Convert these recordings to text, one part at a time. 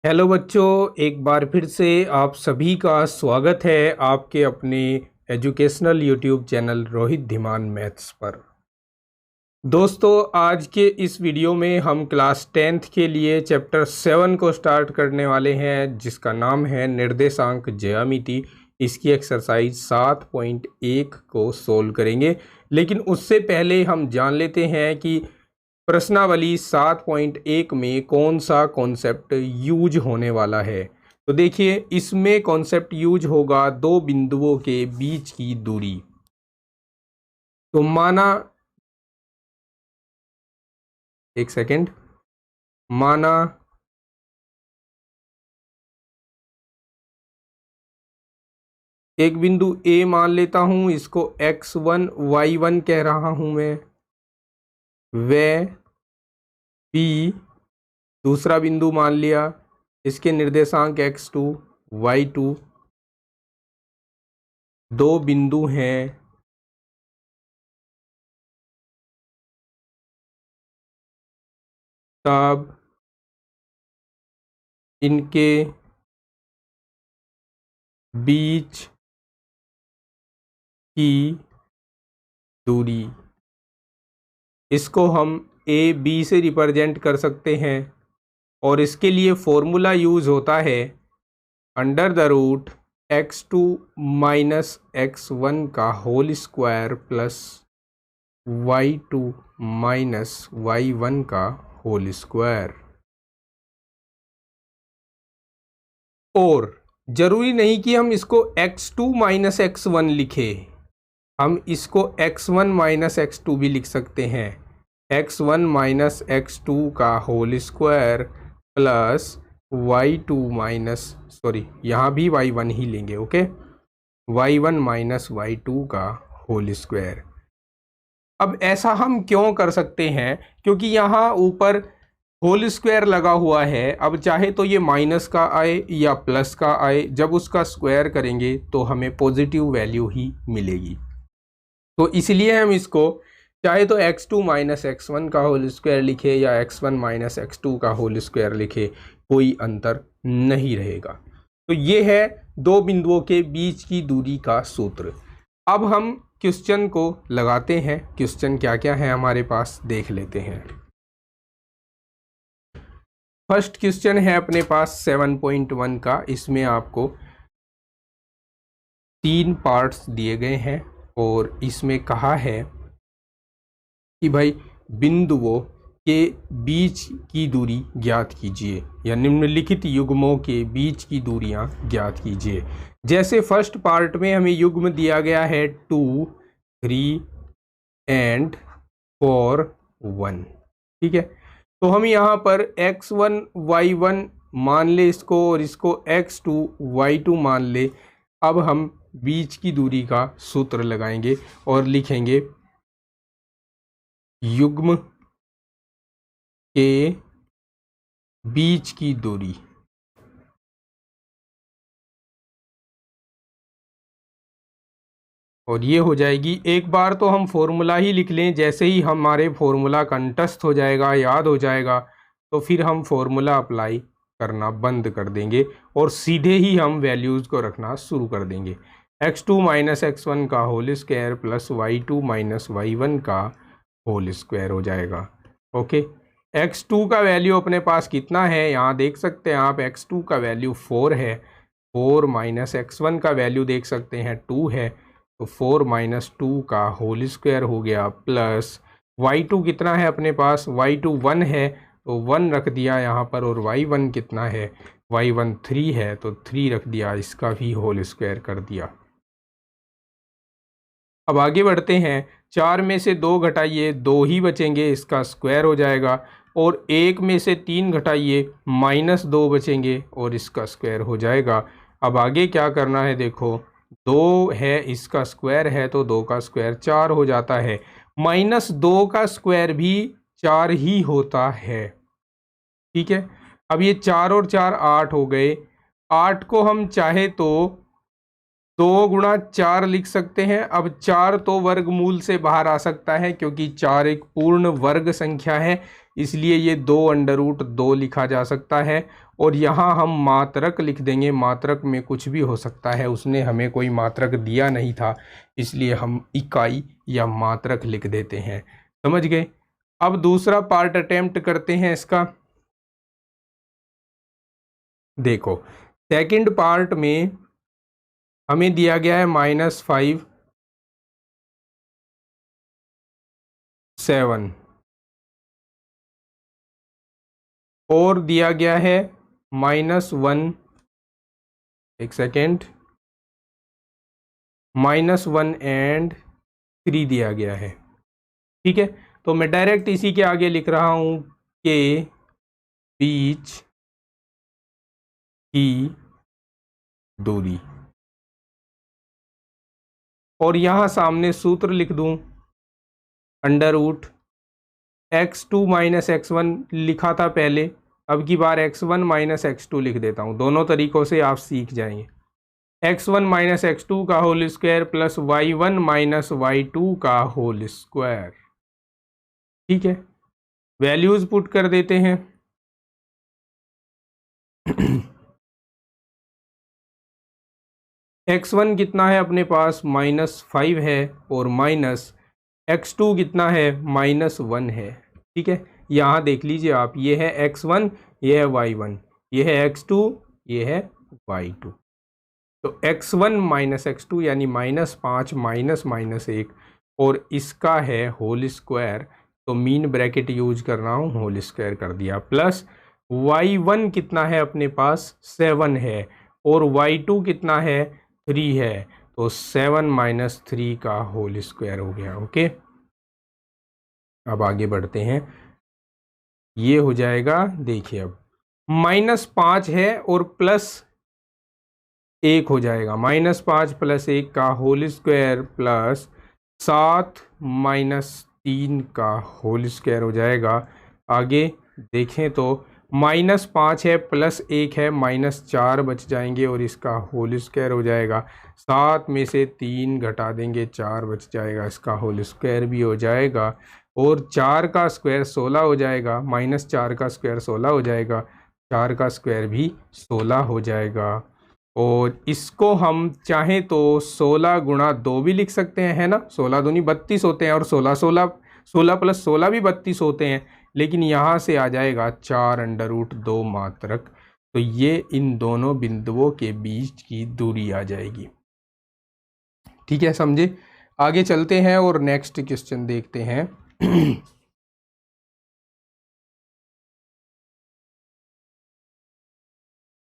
Hello बच्चों, एक बार फिर से आप सभी का स्वागत है आपके अपने educational YouTube channel Rohit Dhiman maths पर। दोस्तों, आज के इस वीडियो में हम क्लास 10th के लिए चैप्टर 7 को स्टार्ट करने वाले हैं, जिसका नाम है निर्देशांक ज्यामिति। इसकी एक्सरसाइज 7.1 को सोल्व करेंगे, लेकिन उससे पहले हम जान लेते हैं कि प्रश्नावली 7.1 में कौन सा कॉन्सेप्ट यूज होने वाला है। तो देखिए, इसमें कॉन्सेप्ट यूज होगा दो बिंदुओं के बीच की दूरी। तो माना, एक सेकेंड, माना एक बिंदु ए मान लेता हूं, इसको x1 y1 कह रहा हूं मैं। वह बी दूसरा बिंदु मान लिया, इसके निर्देशांक x2 y2। दो बिंदु हैं तब इनके बीच की दूरी, इसको हम ए बी से रिप्रेजेंट कर सकते हैं। और इसके लिए फॉर्मूला यूज होता है under the root x2 minus x1 का whole square plus y2 minus y1 का होल स्क्वायर। और जरूरी नहीं कि हम इसको x2 माइनस x1 लिखें, हम इसको x1 माइनस x2 भी लिख सकते हैं। x1 माइनस x2 का whole square plus y2 minus, sorry यहाँ भी y1 ही लेंगे, ओके, y1 माइनस y2 का होल स्क्वायर। अब ऐसा हम क्यों कर सकते हैं? क्योंकि यहाँ ऊपर होल स्क्वायर लगा हुआ है। अब चाहे तो ये माइनस का आए या प्लस का आए, जब उसका स्क्वायर करेंगे तो हमें पॉजिटिव वैल्यू ही मिलेगी। तो इसलिए हम इसको चाहे तो x2 माइनस x1 का होल स्क्वायर लिखे या x1 माइनस x2 का होल स्क्वायर लिखे, कोई अंतर नहीं रहेगा। तो ये है दो बिंदुओं के बीच की दूरी का सूत्र। अब हम क्वेश्चन को लगाते हैं। क्वेश्चन क्या क्या है हमारे पास देख लेते हैं। फर्स्ट क्वेश्चन है अपने पास 7.1 का। इसमें आपको 3 पार्ट्स दिए गए हैं और इसमें कहा है कि भाई बिंदुओं के बीच की दूरी ज्ञात कीजिए, या निम्नलिखित युग्मों के बीच की दूरियां ज्ञात कीजिए। जैसे फर्स्ट पार्ट में हमें युग्म दिया गया है 2, 3 एंड 4, 1, ठीक है। तो हम यहाँ पर x1 y1 मान ले इसको, और इसको x2 y2 मान ले। अब हम बीच की दूरी का सूत्र लगाएंगे और लिखेंगे युग्म के बीच की दूरी। और ये हो जाएगी, एक बार तो हम फॉर्मूला ही लिख लें। जैसे ही हमारे फॉर्मूला कंठस्थ हो जाएगा, याद हो जाएगा, तो फिर हम फॉर्मूला अप्लाई करना बंद कर देंगे और सीधे ही हम वैल्यूज़ को रखना शुरू कर देंगे। x2 माइनस x1 का whole square plus y2 minus y1 का होल स्क्वायर हो जाएगा, ओके। x2 का वैल्यू अपने पास कितना है, यहाँ देख सकते हैं आप, x2 का वैल्यू 4 है। 4 माइनस x1 का वैल्यू देख सकते हैं 2 है, तो 4 माइनस 2 का होल स्क्वायर हो गया, प्लस y2 कितना है अपने पास, y2 1 है, तो 1 रख दिया यहाँ पर। और y1 कितना है, y1 3 है, तो 3 रख दिया, इसका भी होल स्क्वायर कर दिया। अब आगे बढ़ते हैं। 4 में से 2 घटाइए, 2 ही बचेंगे, इसका स्क्वायर हो जाएगा। और 1 में से 3 घटाइए, -2 बचेंगे और इसका स्क्वायर हो जाएगा। अब आगे क्या करना है, देखो 2 है, इसका स्क्वायर है, तो 2 का स्क्वायर 4 हो जाता है। -2 का स्क्वायर भी 4 ही होता है, ठीक है। अब ये 4 और 4 8 हो गए। 8 को हम चाहे तो 2 गुणा 4 लिख सकते हैं। अब 4 तो वर्गमूल से बाहर आ सकता है क्योंकि 4 एक पूर्ण वर्ग संख्या है, इसलिए ये 2√2 लिखा जा सकता है। और यहाँ हम मात्रक लिख देंगे, मात्रक में कुछ भी हो सकता है, उसने हमें कोई मात्रक दिया नहीं था, इसलिए हम इकाई या मात्रक लिख देते हैं। समझ गए। अब दूसरा पार्ट अटेम्प्ट करते हैं इसका। देखो सेकंड पार्ट में हमें दिया गया है -5 7 और दिया गया है -1, एक सेकेंड, -1 एंड 3 दिया गया है। ठीक है, तो मैं डायरेक्ट इसी के आगे लिख रहा हूं के बीच की दूरी, और यहां सामने सूत्र लिख दूं, √x2 - x1 लिखा था पहले, अब की बार x1 - x2 लिख देता हूं। दोनों तरीकों से आप सीख जाएंगे। x1 - x2 का whole square plus y1 - y2 का होल स्क्वायर। ठीक है, वैल्यूज पुट कर देते हैं। x1 कितना है अपने पास, -5 है, और x2 कितना है, -1 है। ठीक है, यहाँ देख लीजिए आप, ये है x1, ये है y1, ये है x2, ये है y2। तो x1 - x2 यानी -5 -1, और इसका है होल स्क्वायर, तो मीन ब्रैकेट यूज कर रहा हूँ, होल स्क्वायर कर दिया, प्लस y1 कितना है अपने पास, 7 है, और y2 कितना है, 3 है, तो 7 - 3 का होल स्क्वायर हो गया। ओके, अब आगे बढ़ते हैं। ये हो जाएगा, देखिए अब -5 है और +1 हो जाएगा, -5 + 1 का होल स्क्वायर प्लस 7 - 3 का होल स्क्वायर हो जाएगा। आगे देखें तो -5 है, +1 है, -4 बच जाएंगे और इसका होल स्क्वायर हो जाएगा। 7 में से 3 घटा देंगे, 4 बच जाएगा, इसका होल स्क्वायर भी हो जाएगा। और 4 का स्क्वायर 16 हो जाएगा, -4 का स्क्वायर 16 हो जाएगा, 4 का स्क्वायर भी 16 हो जाएगा। और इसको हम चाहें तो 16 गुणा 2 भी लिख सकते हैं, है ना, 16 दूनी 32 होते हैं, और 16 + 16 भी 32 होते हैं, लेकिन यहाँ से आ जाएगा 4√2 मात्रक। तो ये इन दोनों बिंदुओं के बीच की दूरी आ जाएगी। ठीक है, समझे। आगे चलते हैं और नेक्स्ट क्वेश्चन देखते हैं।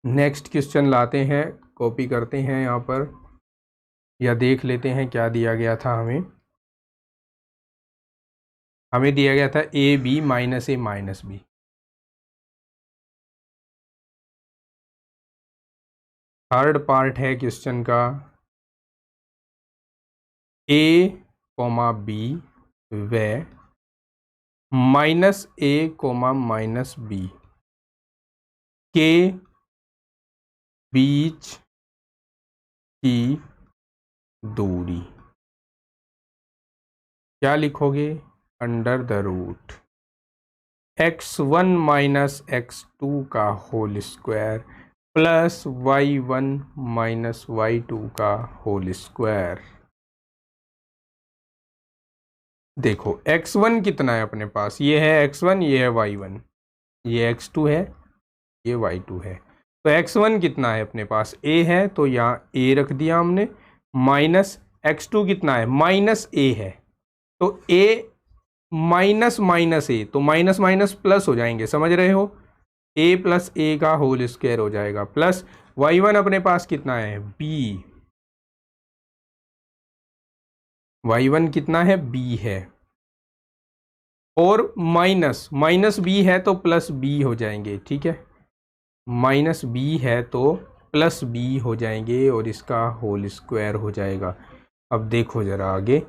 नेक्स्ट क्वेश्चन लाते हैं, कॉपी करते हैं यहाँ पर, या देख लेते हैं क्या दिया गया था हमें। हमें दिया गया था AB - A - B। Third part है क्वेश्चन का, A, B व -A, -B के बीच की दूरी। क्या लिखोगे, √x1 - x2 का whole square plus y1 - y2 का होल स्क्वायर। देखो x1 कितना है अपने पास, ये है x1, ये है y1, ये x2 है, ये y2 है। तो x1 कितना है अपने पास, a है, तो यहाँ a रख दिया हमने, माइनस x2 कितना है, -a है, तो a माइनस -a, तो माइनस माइनस प्लस हो जाएंगे, समझ रहे हो, a + a का होल स्क्वायर हो जाएगा, प्लस y1 अपने पास कितना है, b, y1 कितना है, b है, और माइनस b है तो प्लस b हो जाएंगे। ठीक है, -b है तो प्लस b हो जाएंगे, और इसका होल स्क्वायर हो जाएगा। अब देखो जरा आगे,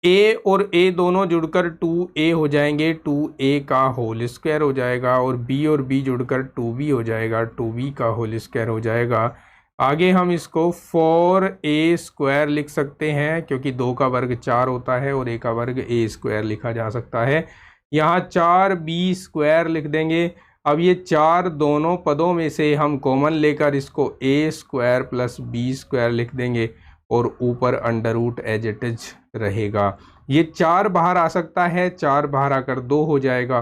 a और a दोनों जुड़कर 2a हो जाएंगे, 2a का होल स्क्वायर हो जाएगा, और b जुड़कर 2b हो जाएगा, 2b का होल स्क्वायर हो जाएगा। आगे हम इसको 4a² लिख सकते हैं, क्योंकि 2 का वर्ग 4 होता है और a का वर्ग a² लिखा जा सकता है। यहाँ 4b² लिख देंगे। अब ये 4 दोनों पदों में से हम कॉमन लेकर इसको a² + b² लिख देंगे और ऊपर under root as it is रहेगा। ये 4 बाहर आ सकता है, 4 बाहर आकर 2 हो जाएगा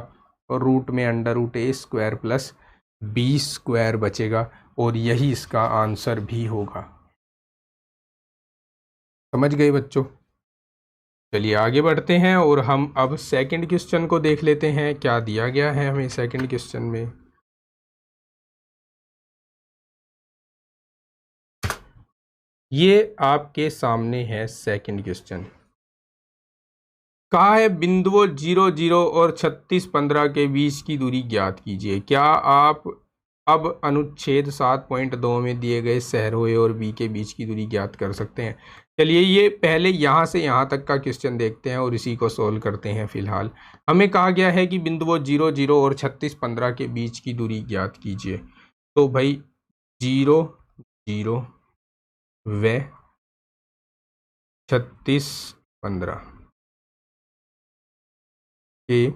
और रूट में अंडर रूट a² + b² बचेगा और यही इसका आंसर भी होगा। समझ गए बच्चों? चलिए आगे बढ़ते हैं और हम अब सेकंड क्वेश्चन को देख लेते हैं, क्या दिया गया है हमें सेकंड क्वेश्चन में। ये आपके सामने है सेकंड क्वेश्चन। कहा है बिंदुओं 0 0 और 36 15 के बीच की दूरी ज्ञात कीजिए। क्या आप अब अनुच्छेद 7.2 में दिए गए शहरों ए और बी के बीच की दूरी ज्ञात कर सकते हैं? चलिए ये पहले यहाँ से यहाँ तक का क्वेश्चन देखते हैं और इसी को सोल्व करते हैं। फिलहाल हमें कहा गया है कि बिंदुओं 0 0 और 36 15 के बीच की दूरी ज्ञात कीजिए। तो भाई 0 0 व 36 15 के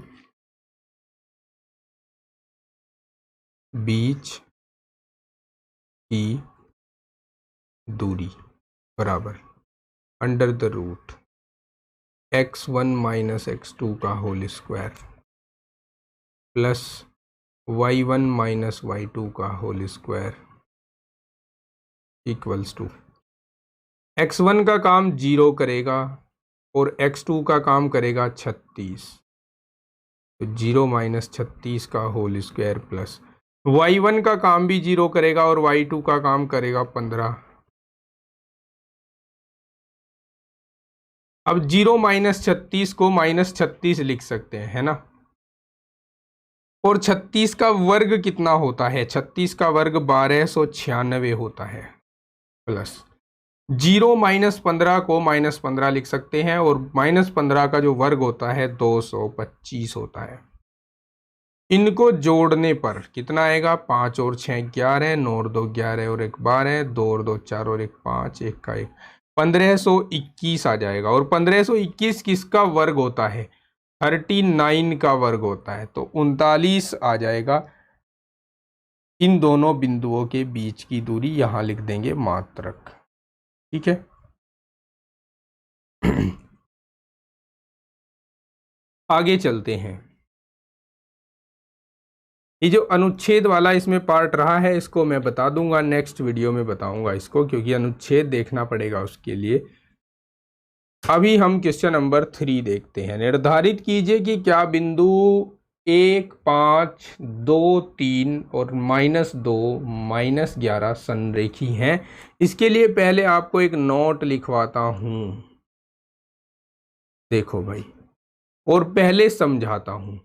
बीच की दूरी बराबर under the root x1 - x2 का whole square plus y1 - y2 का whole square equals to x1 का काम 0 करेगा और x2 का काम करेगा 36, तो 0 - 36 का होल स्क्वायर प्लस y1 का काम भी 0 करेगा और y2 का काम करेगा 15। अब 0 - 36 को -36 लिख सकते हैं, है ना। और 36 का वर्ग कितना होता है? 36 का वर्ग 1296 होता है प्लस 0 - 15 को -15 लिख सकते हैं और -15 का जो वर्ग होता है 225 होता है। इनको जोड़ने पर कितना आएगा? 5 और 6 11, 9 और 2 11 और 1 12, 2 और 2 4 और 1 5, 1 का 1 1521 आ जाएगा। और 1521 किसका वर्ग होता है? 39 का वर्ग होता है, तो 39 आ जाएगा। इन दोनों बिंदुओं के बीच की दूरी यहां लिख देंगे मात्रक। ठीक है। आगे चलते हैं। ये जो अनुच्छेद वाला इसमें पार्ट रहा है इसको मैं बता दूंगा, नेक्स्ट वीडियो में बताऊंगा इसको, क्योंकि अनुच्छेद देखना पड़ेगा उसके लिए। अभी हम क्वेश्चन नंबर 3 देखते हैं। निर्धारित कीजिए कि क्या बिंदु 1 5 2 3 और -2 -11 संरेखी हैं। इसके लिए पहले आपको एक नोट लिखवाता हूं, देखो भाई, और पहले समझाता हूं।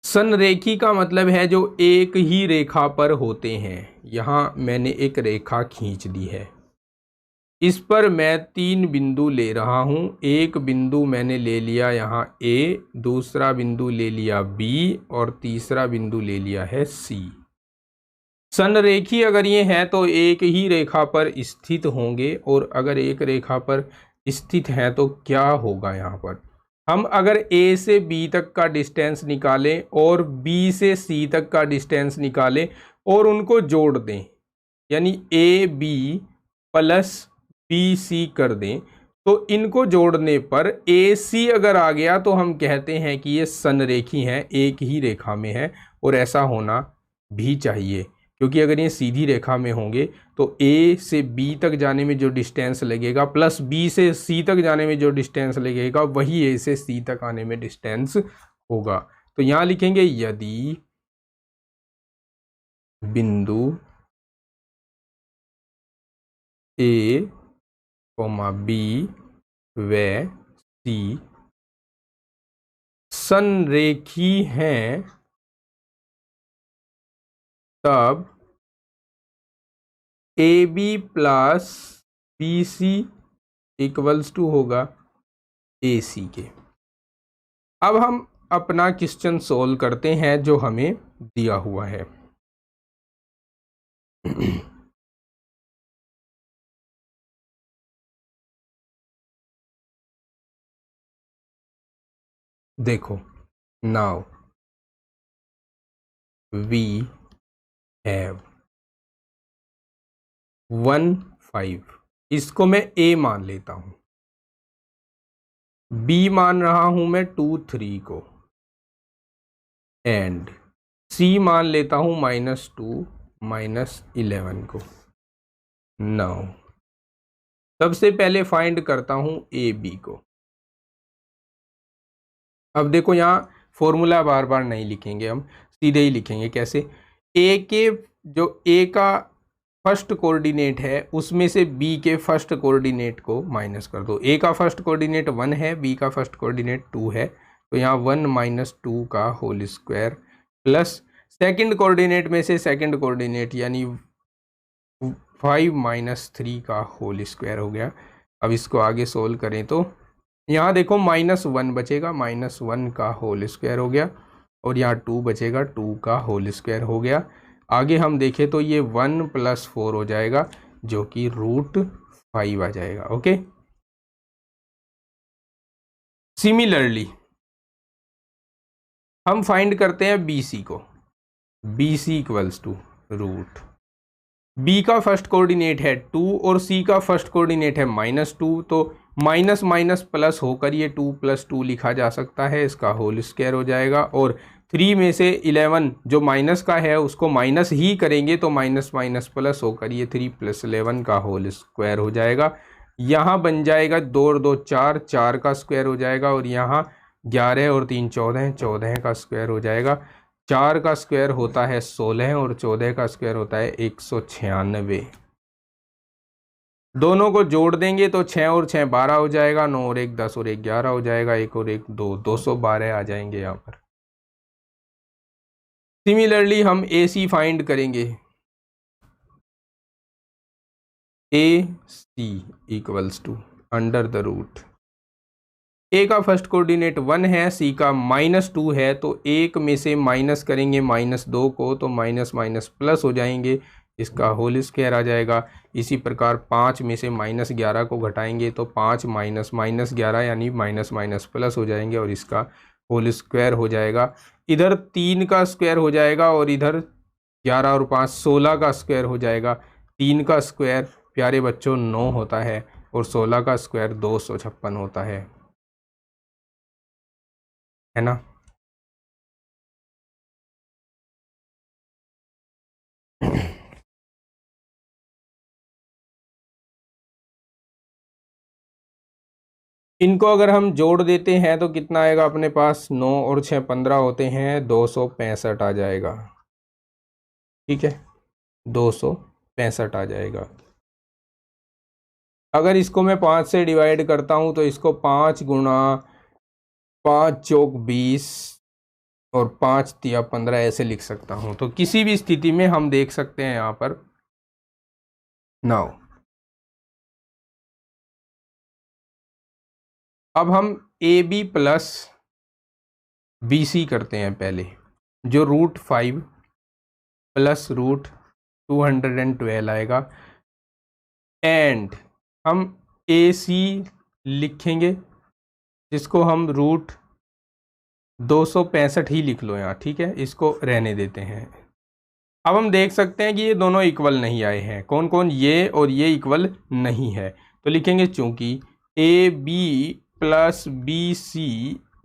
संरेखी का मतलब है जो एक ही रेखा पर होते हैं। यहां मैंने एक रेखा खींच दी है, इस पर मैं 3 बिंदु ले रहा हूं। एक बिंदु मैंने ले लिया यहाँ A, दूसरा बिंदु ले लिया B और तीसरा बिंदु ले लिया है C। संरेखी अगर ये हैं तो एक ही रेखा पर स्थित होंगे, और अगर एक रेखा पर स्थित हैं तो क्या होगा यहाँ पर? हम अगर A से B तक का डिस्टेंस निकालें और B से C तक का डिस्टेंस निकालें और उनको जोड़ दें, यानी AB + BC कर दें, तो इनको जोड़ने पर AC अगर आ गया तो हम कहते हैं कि ये संरेखी हैं, एक ही रेखा में है। और ऐसा होना भी चाहिए, क्योंकि अगर ये सीधी रेखा में होंगे तो A से B तक जाने में जो डिस्टेंस लगेगा प्लस B से C तक जाने में जो डिस्टेंस लगेगा वही A से C तक आने में डिस्टेंस होगा। तो यहां लिखेंगे यदि बिंदु A, B व C संरेखी हैं, तब AB + BC इक्वल्स टू होगा AC के। अब हम अपना क्वेश्चन सोल्व करते हैं जो हमें दिया हुआ है। देखो, नाउ वी हैव 1 5, इसको मैं ए मान लेता हूं, बी मान रहा हूं मैं 2 3 को, एंड सी मान लेता हूं -2 -11 को। नाउ सबसे पहले फाइंड करता हूं ए बी को। अब देखो, यहाँ फॉर्मूला बार बार नहीं लिखेंगे, हम सीधे ही लिखेंगे। कैसे? ए के जो ए का फर्स्ट कोऑर्डिनेट है उसमें से बी के फर्स्ट कोऑर्डिनेट को माइनस कर दो। ए का फर्स्ट कोऑर्डिनेट 1 है, बी का फर्स्ट कोऑर्डिनेट 2 है, तो यहाँ 1 - 2 का whole square plus second coordinate में से सेकंड कोऑर्डिनेट यानी 5 - 3 का होल स्क्वायर हो गया। अब इसको आगे सोल्व करें तो यहाँ देखो -1 बचेगा, -1 का होल स्क्वायर हो गया, और यहाँ 2 बचेगा, 2 का होल स्क्वायर हो गया। आगे हम देखें तो ये 1 + 4 हो जाएगा, जो कि √5 आ जाएगा। ओके, सिमिलरली हम फाइंड करते हैं BC को। BC = रूट, बी का फर्स्ट कोऑर्डिनेट है 2 और सी का फर्स्ट कोऑर्डिनेट है -2, तो माइनस माइनस प्लस होकर ये 2 + 2 लिखा जा सकता है, इसका होल स्क्वायर हो जाएगा। और 3 में से 11 जो माइनस का है उसको माइनस ही करेंगे, तो माइनस माइनस प्लस होकर ये 3 + 11 का होल स्क्वायर हो जाएगा। यहाँ बन जाएगा 2 और 2 4, 4 का स्क्वायर हो जाएगा, और यहाँ 11 और 3 14, 14 का स्क्वायर हो जाएगा। 4 का स्क्वायर होता है 16 और 14 का स्क्वायर होता है 196। दोनों को जोड़ देंगे तो 6 और 6 12 हो जाएगा, 9 और 1 10 और 1 11 हो जाएगा, 1 और 1 2 212 आ जाएंगे यहाँ पर। सिमिलरली हम AC फाइंड करेंगे। AC = √, ए का फर्स्ट कोऑर्डिनेट 1 है, सी का -2 है, तो एक में से माइनस करेंगे -2 को, तो माइनस माइनस प्लस हो जाएंगे, इसका होल स्क्वायर आ जाएगा। इसी प्रकार 5 में से -11 को घटाएंगे तो 5 - -11 यानी माइनस माइनस प्लस हो जाएंगे, और इसका होल स्क्वायर हो जाएगा। इधर 3 का स्क्वायर हो जाएगा, और इधर 11 और 5 16 का स्क्वायर हो जाएगा। 3 का स्क्वायर प्यारे बच्चों 9 होता है, और 16 का स्क्वायर 256 होता है ना। इनको अगर हम जोड़ देते हैं तो कितना आएगा अपने पास? 9 और 6 15 होते हैं, 265 आ जाएगा। ठीक है, 265 आ जाएगा। अगर इसको मैं 5 से डिवाइड करता हूं तो इसको 5 × 5 × 20 और 5 × 3 = 15 ऐसे लिख सकता हूं। तो किसी भी स्थिति में हम देख सकते हैं यहाँ पर। नाउ अब हम AB + BC करते हैं पहले, जो √5 + √212 आएगा, एंड हम AC लिखेंगे, जिसको हम √265 ही लिख लो यहाँ। ठीक है, इसको रहने देते हैं। अब हम देख सकते हैं कि ये दोनों इक्वल नहीं आए हैं। कौन कौन? ये और ये इक्वल नहीं है, तो लिखेंगे चूंकि AB + BC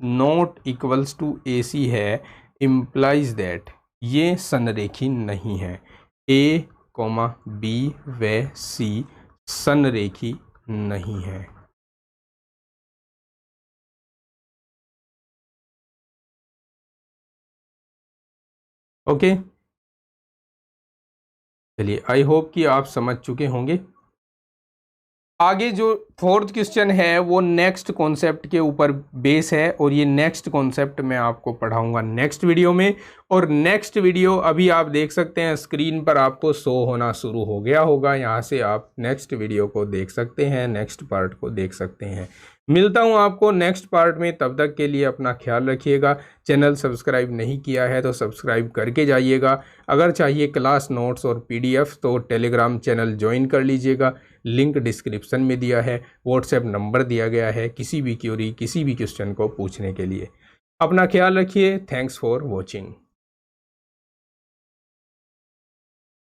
not equals to AC है, इम्प्लाइज दैट ये संरेखी नहीं है। A, B व C संरेखी नहीं है। ओके, चलिए, आई होप कि आप समझ चुके होंगे। आगे जो 4th क्वेश्चन है वो नेक्स्ट कॉन्सेप्ट के ऊपर बेस है, और ये नेक्स्ट कॉन्सेप्ट मैं आपको पढ़ाऊंगा नेक्स्ट वीडियो में। और नेक्स्ट वीडियो अभी आप देख सकते हैं स्क्रीन पर, आपको शो होना शुरू हो गया होगा। यहाँ से आप नेक्स्ट वीडियो को देख सकते हैं, नेक्स्ट पार्ट को देख सकते हैं। मिलता हूँ आपको नेक्स्ट पार्ट में, तब तक के लिए अपना ख्याल रखिएगा। चैनल सब्सक्राइब नहीं किया है तो सब्सक्राइब करके जाइएगा। अगर चाहिए क्लास नोट्स और पीडीएफ तो टेलीग्राम चैनल ज्वाइन कर लीजिएगा, लिंक डिस्क्रिप्शन में दिया है, व्हाट्सएप नंबर दिया गया है किसी भी क्वेरी किसी भी क्वेश्चन को पूछने के लिए। अपना ख्याल रखिए। Thanks for watching.